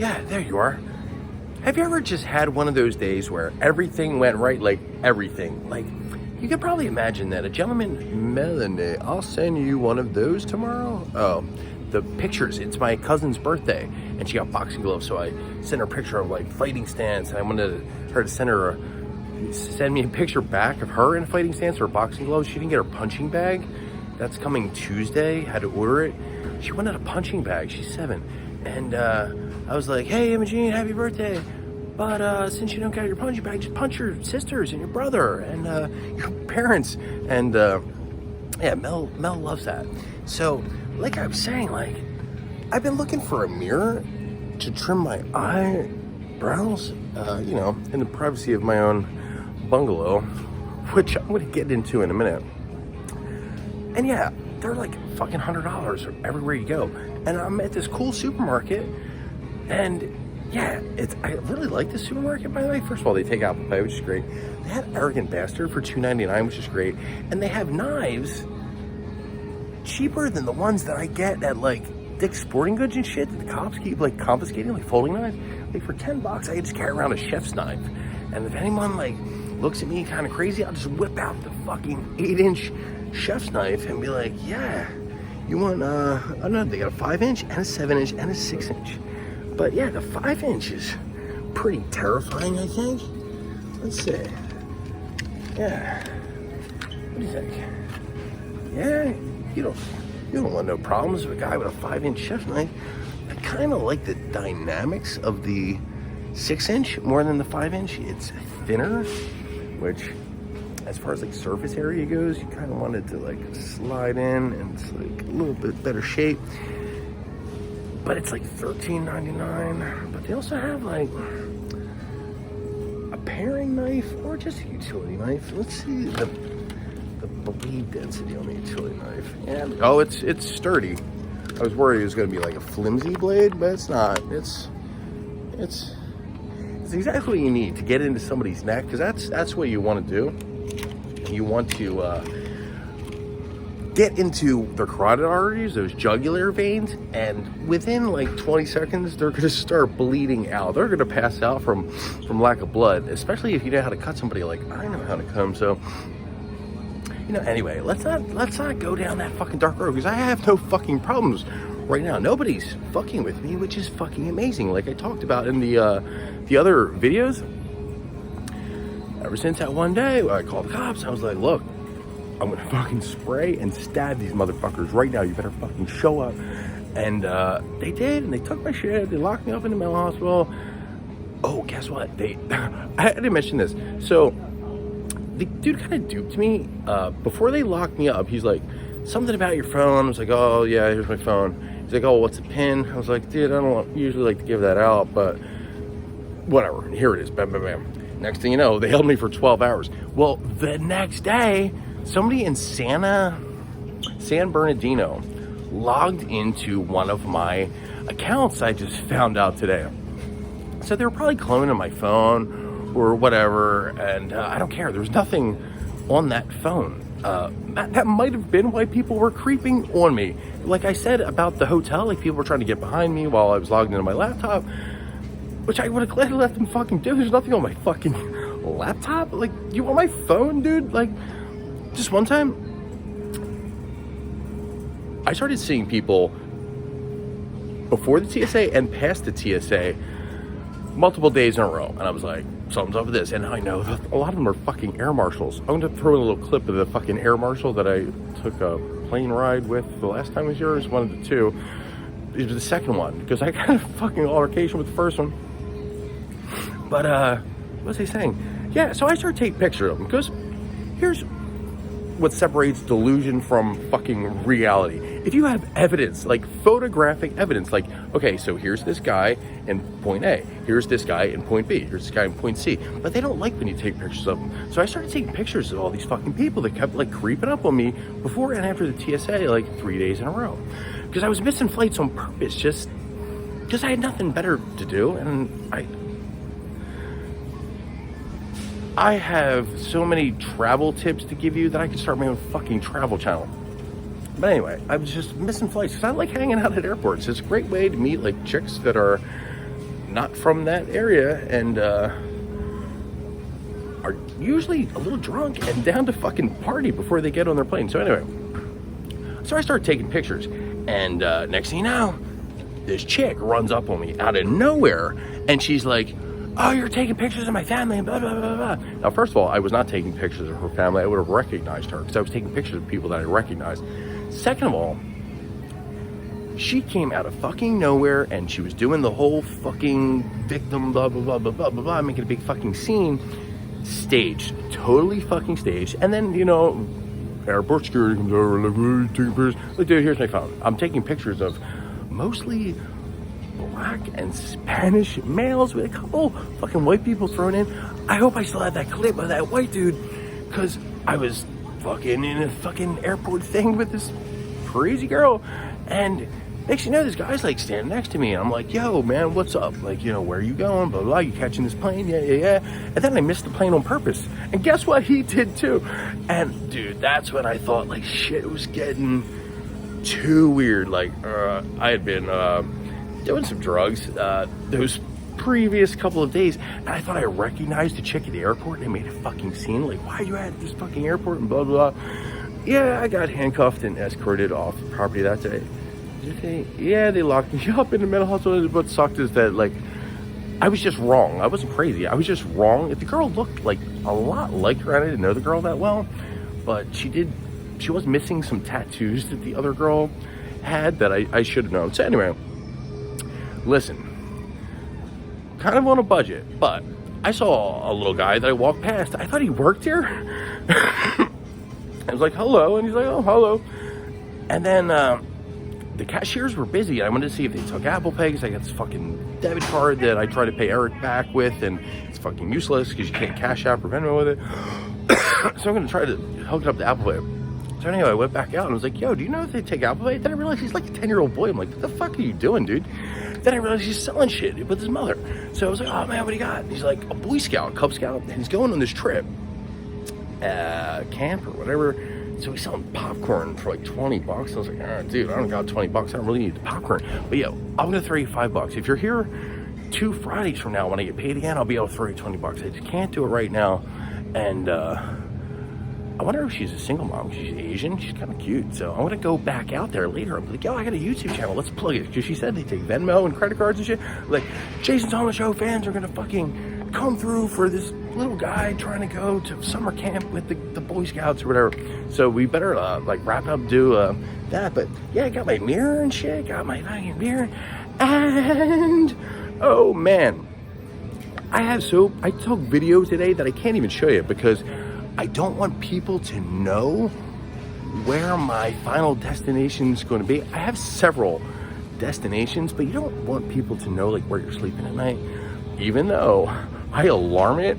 Yeah, there you are. Have you ever just had one of those days where everything went right, like everything? Like, you can probably imagine that a gentleman, Melanie, I'll send you one of those tomorrow. Oh, the pictures, it's my cousin's birthday, and she got boxing gloves, so I sent her a picture of like fighting stance, and I wanted her to send me a picture back of her in a fighting stance or boxing gloves. She didn't get her punching bag. That's coming Tuesday. Had to order it. She wanted a punching bag. She's 7. And I was like, hey, Imogene, happy birthday. But since you don't got your punching bag, just punch your sisters and your brother and your parents. And yeah, Mel loves that. So, like I was saying, like, I've been looking for a mirror to trim my eyebrows, you know, in the privacy of my own bungalow, which I'm going to get into in a minute. And yeah, they're like fucking $100 everywhere you go. And I'm at this cool supermarket, and yeah, I really like this supermarket, by the way. First of all, they take Apple Pay, which is great. They had Arrogant Bastard for $2.99, which is great. And they have knives cheaper than the ones that I get at like Dick's Sporting Goods and shit that the cops keep like confiscating, like folding knives. Like for $10, I can just carry around a chef's knife. And if anyone like looks at me kind of crazy, I'll just whip out the fucking 8-inch chef's knife and be like, yeah, you want, I don't know, they got a 5-inch and a 7-inch and a 6-inch. But yeah, the 5-inch is pretty terrifying, I think. Let's see. Yeah. What do you think? Yeah, you don't want no problems with a guy with a 5-inch chef's knife. I kind of like the dynamics of the 6-inch more than the 5-inch. It's thinner, which, as far as like surface area goes, you kind of want it to like slide in, and it's like a little bit better shape. But it's like $13.99. But they also have like a paring knife or just a utility knife. Let's see the blade density on the utility knife. Yeah. Oh, it's sturdy. I was worried it was going to be like a flimsy blade, but it's not. It's exactly what you need to get into somebody's neck, because that's what you want to do. You want to get into their carotid arteries, those jugular veins, and within like 20 seconds, they're going to start bleeding out. They're going to pass out from lack of blood, especially if you know how to cut somebody like I know how to cut them. So, you know, anyway, let's not go down that fucking dark road, because I have no fucking problems right now. Nobody's fucking with me, which is fucking amazing. Like I talked about in the other videos. Ever since that one day where I called the cops, I was like, look, I'm gonna fucking spray and stab these motherfuckers right now. You better fucking show up. And they did, and they took my shit. They locked me up in the mental hospital. Oh, guess what? I didn't mention this. So the dude kind of duped me. Before they locked me up, he's like, something about your phone. I was like, oh yeah, here's my phone. He's like, oh, what's the PIN? I was like, dude, I don't usually like to give that out, but whatever. Here it is. Bam, bam, bam. Next thing you know, they held me for 12 hours. Well, the next day, somebody in San Bernardino logged into one of my accounts I just found out today. So they were probably cloning my phone or whatever, and I don't care. There's nothing on that phone. That might have been why people were creeping on me. Like I said about the hotel, like people were trying to get behind me while I was logged into my laptop, which I would have gladly let them fucking do. There's nothing on my fucking laptop. Like, you want my phone, dude? Like, just one time, I started seeing people before the TSA and past the TSA multiple days in a row. And I was like, something's up with this. And I know that a lot of them are fucking air marshals. I'm going to throw in a little clip of the fucking air marshal that I took a plane ride with the last time I was here. It was one of the two. It was the second one, because I got a fucking altercation with the first one. But, what was I saying? Yeah, so I started taking pictures of them, because here's what separates delusion from fucking reality. If you have evidence, like photographic evidence, like, okay, so here's this guy in point A, here's this guy in point B, here's this guy in point C, but they don't like when you take pictures of them. So I started taking pictures of all these fucking people that kept like creeping up on me before and after the TSA, like 3 days in a row. Because I was missing flights on purpose, just because I had nothing better to do. And I have so many travel tips to give you that I could start my own fucking travel channel. But anyway, I was just missing flights because I like hanging out at airports. It's a great way to meet like chicks that are not from that area and are usually a little drunk and down to fucking party before they get on their plane. So anyway, so I started taking pictures, and next thing you know, this chick runs up on me out of nowhere, and she's like, "Oh, you're taking pictures of my family," and blah, blah, blah, blah. Now, first of all, I was not taking pictures of her family. I would have recognized her because I was taking pictures of people that I recognized. Second of all, she came out of fucking nowhere, and she was doing the whole fucking victim, blah, blah, blah, blah, blah, blah, blah, making a big fucking scene. Staged. Totally fucking staged. And then, you know, airport security comes over, like, "What are you taking pictures?" Like, dude, here's my phone. I'm taking pictures of mostly Black and Spanish males with a couple fucking white people thrown in. I hope I still have that clip of that white dude, because I was fucking in a fucking airport thing with this crazy girl, and next thing you know, this guy's like standing next to me, and I'm like, "Yo, man, what's up? Like, you know, where are you going? Blah, blah, blah. You catching this plane? Yeah. And then I missed the plane on purpose. And guess what? He did too. And dude, that's when I thought, like, shit was getting too weird. Like, I had been doing some drugs those previous couple of days, and I thought I recognized the chick at the airport, and they made a fucking scene. Like, "Why are you at this fucking airport?" and blah, blah, blah. Yeah, I got handcuffed and escorted off the property that day. Yeah, they locked me up in the mental hospital. What sucked is that, like, I was just wrong. I wasn't crazy. I was just wrong. If the girl looked like a lot like her, and I didn't know the girl that well, but she was missing some tattoos that the other girl had that I should have known. So anyway, listen, kind of on a budget, but I saw a little guy that I walked past. I thought he worked here. I was like, "Hello," and he's like, "Oh, hello." And then the cashiers were busy, and I wanted to see if they took Apple Pay, because I got this fucking debit card that I tried to pay Eric back with, and it's fucking useless because you can't cash out or Venmo with it. So I'm going to try to hook it up to Apple Pay. So anyway, I went back out and was like, "Yo, do you know if they take Apple Pay?" Then I realized he's like a 10-year-old boy. I'm like, "What the fuck are you doing, dude?" Then I realized he's selling shit with his mother. So I was like, "Oh man, what do you got?" And he's like a Boy Scout, Cub Scout, and he's going on this trip, camp or whatever. So he's selling popcorn for like $20. I was like, "Dude, I don't got $20. I don't really need the popcorn. But yo, I'm gonna throw you $5. If you're here 2 Fridays from now when I get paid again, I'll be able to throw you $20. I just can't do it right now." And I wonder if she's a single mom. She's Asian. She's kind of cute. So I'm gonna go back out there later. I'm like, "Yo, I got a YouTube channel. Let's plug it." Because she said they take Venmo and credit cards and shit. Like, Jason's on the Show fans are gonna fucking come through for this little guy trying to go to summer camp with the Boy Scouts or whatever. So we better like wrap up, do that. But yeah, I got my mirror and shit. Got my fucking mirror, and oh man, I took video today that I can't even show you because I don't want people to know where my final destination is going to be. I have several destinations, but you don't want people to know like where you're sleeping at night, even though I alarm it.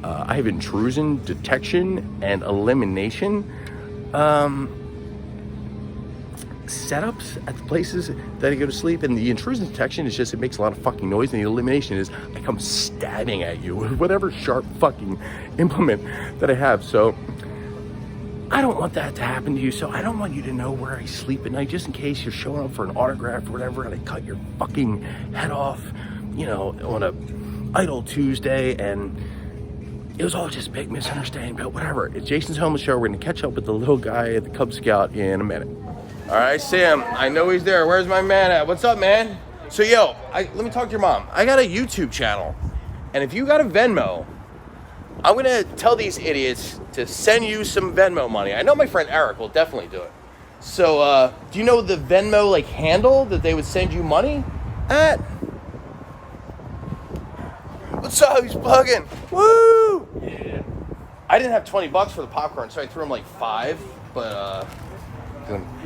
I have intrusion detection and elimination setups at the places that I go to sleep. And the intrusion detection is just, it makes a lot of fucking noise, and the elimination is I come stabbing at you with whatever sharp fucking implement that I have. So I don't want that to happen to you. So I don't want you to know where I sleep at night, just in case you're showing up for an autograph or whatever, and I cut your fucking head off, you know, on a Idle Tuesday. And it was all just a big misunderstanding, but whatever. It's Jason's Homeless Show. We're gonna catch up with the little guy at the Cub Scout in a minute. All right, Sam, I know he's there. Where's my man at? What's up, man? So, yo, let me talk to your mom. I got a YouTube channel, and if you got a Venmo, I'm gonna tell these idiots to send you some Venmo money. I know my friend Eric will definitely do it. So, do you know the Venmo, like, handle that they would send you money at? What's up? He's plugging. Woo! Yeah. I didn't have $20 for the popcorn, so I threw him like 5. But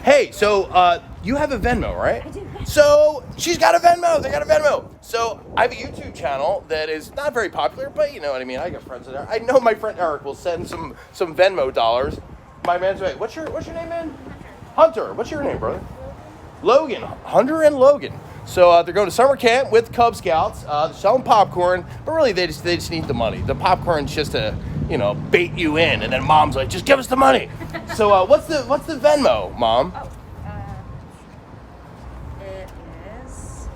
hey, so you have a Venmo, right? I do. So she's got a Venmo. They got a Venmo. So I have a YouTube channel that is not very popular, but you know what I mean. I got friends in there. I know my friend Eric will send some Venmo dollars. My man's right. What's your name, man? Hunter. What's your name, brother? Logan. Hunter and Logan. So they're going to summer camp with Cub Scouts. They're selling popcorn, but really they just need the money. The popcorn's just to, you know, bait you in, and then mom's like, "Just give us the money." So what's the Venmo, Mom? Oh, it is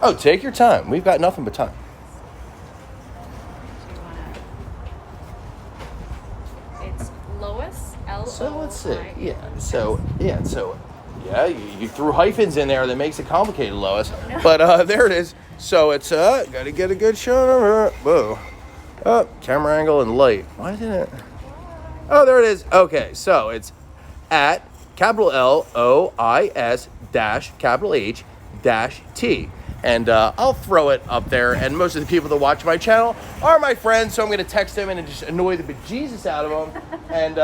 Oh, take your time. We've got nothing but time. It's Lois, L-O-I. So let's see. Yeah, you threw hyphens in there that makes it complicated, Lois. No. But there it is. So it's gotta get a good shot of her. Whoa. Oh, camera angle and light. Why didn't it? Oh, there it is. Okay, so it's at capital LOIS dash capital H dash T. And I'll throw it up there. And most of the people that watch my channel are my friends, so I'm going to text them and just annoy the bejesus out of them and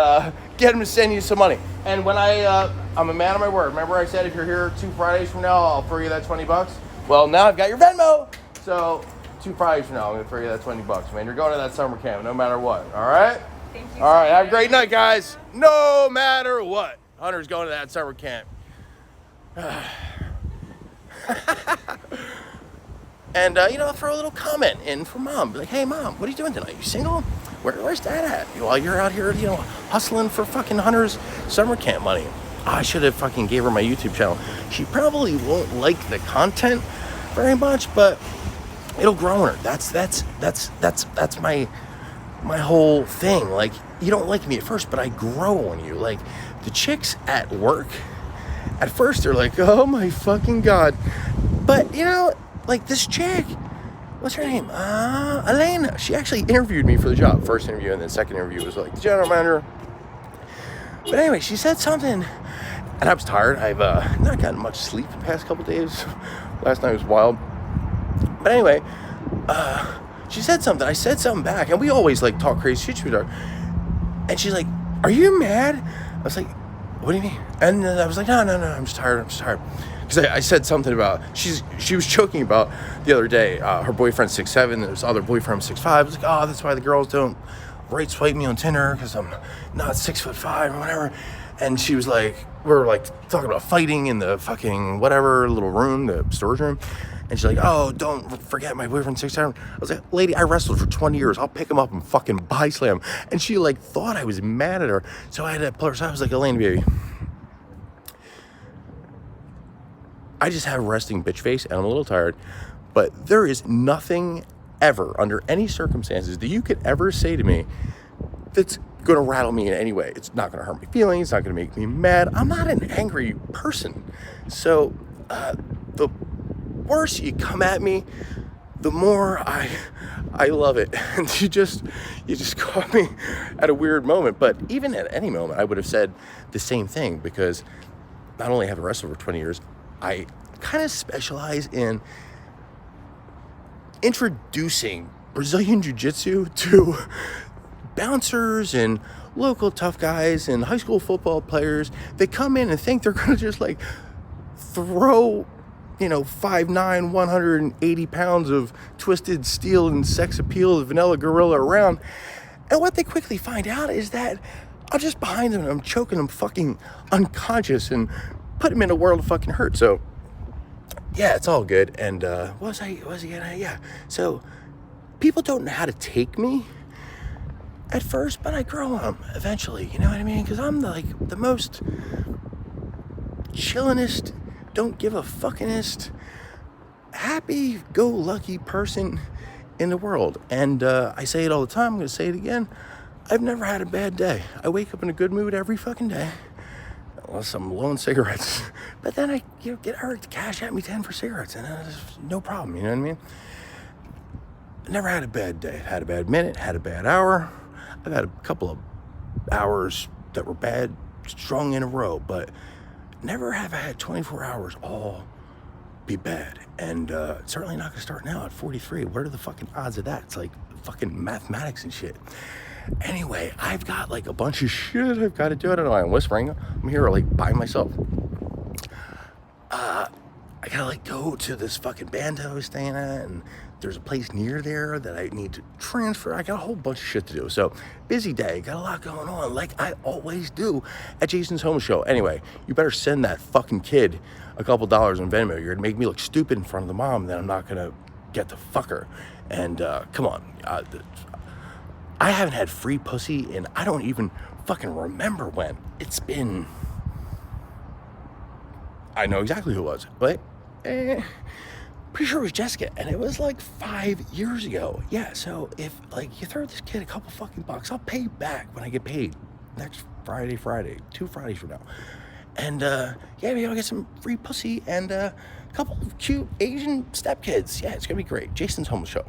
get them to send you some money. And when I'm a man of my word. Remember I said if you're here 2 Fridays from now, I'll throw you that $20? Well, now I've got your Venmo. So 2 Fridays from now, I'm going to throw you that $20, man. You're going to that summer camp no matter what. All right? Thank you. All right. Have a great night, guys. No matter what. Hunter's going to that summer camp. And, I'll throw a little comment in for mom. Be like, hey, mom, what are you doing tonight? You single? Where's dad at? While you're out here, hustling for fucking Hunter's summer camp money. I should have fucking gave her my YouTube channel. She probably won't like the content very much, but it'll grow on her. That's my whole thing. Like, you don't like me at first, but I grow on you. Like, the chicks at work, at first they're like, oh my fucking God. But, like this chick, what's her name? Elena. She actually interviewed me for the job. First interview, and then second interview was like the general manager. But anyway, she said something, and I was tired. I've not gotten much sleep the past couple days. Last night was wild. But anyway, she said something. I said something back, and we always like talk crazy shit with her. And she's like, "Are you mad?" I was like, "What do you mean?" And I was like, "No, I'm just tired. Because I said something about, she was joking about the other day, her boyfriend's 6'7", there's other boyfriend 6'5". I was like, oh, that's why the girls don't right swipe me on Tinder, because I'm not 6'5" or whatever. And she was like, we were like talking about fighting in the fucking whatever little room, the storage room. And she's like, oh, don't forget my boyfriend's 6'7". I was like, lady, I wrestled for 20 years. I'll pick him up and fucking body slam. And she like thought I was mad at her. So I had to pull her aside. I was like, Elaine, baby, I just have a resting bitch face and I'm a little tired, but there is nothing ever under any circumstances that you could ever say to me that's going to rattle me in any way. It's not going to hurt my feelings. It's not going to make me mad. I'm not an angry person. So the worse you come at me, the more I love it. And you just caught me at a weird moment. But even at any moment, I would have said the same thing, because not only have I wrestled for 20 years, I kind of specialize in introducing Brazilian Jiu-Jitsu to bouncers and local tough guys and high school football players. They come in and think they're going to just like throw, 5'9", 180 pounds of twisted steel and sex appeal vanilla gorilla around. And what they quickly find out is that I'm just behind them and I'm choking them fucking unconscious and put him in a world of fucking hurt. So, yeah, it's all good. And what was he gonna? Yeah. So, people don't know how to take me at first, but I grow on them eventually. You know what I mean? Because I'm the most chillinest, don't give a fuckingest, happy-go-lucky person in the world. And I say it all the time. I'm gonna say it again. I've never had a bad day. I wake up in a good mood every fucking day. Unless I'm low on cigarettes. But then I get her to cash at me 10 for cigarettes, and there's no problem, you know what I mean? I never had a bad day. Had a bad minute, had a bad hour. I've had a couple of hours that were bad, strung in a row, but never have I had 24 hours all be bad. And certainly not gonna start now at 43. What are the fucking odds of that? It's like fucking mathematics and shit. Anyway, I've got like a bunch of shit I've got to do. I don't know why I'm whispering. I'm here like by myself. I gotta like go to this fucking band I was staying at, and there's a place near there that I need to transfer. I got a whole bunch of shit to do. So busy day, got a lot going on, like I always do at Jason's Home Show. Anyway, you better send that fucking kid a couple dollars on Venmo. You're gonna make me look stupid in front of the mom, then I'm not gonna get the fucker. And come on. I haven't had free pussy and I don't even fucking remember when. It's been... I know exactly who it was, but Pretty sure it was Jessica, and it was like 5 years ago. Yeah, so if like you throw this kid a couple fucking bucks, I'll pay you back when I get paid next Friday, 2 Fridays from now. And yeah, maybe I'll get some free pussy and a couple of cute Asian stepkids. Yeah, it's gonna be great. Jason's Home Show.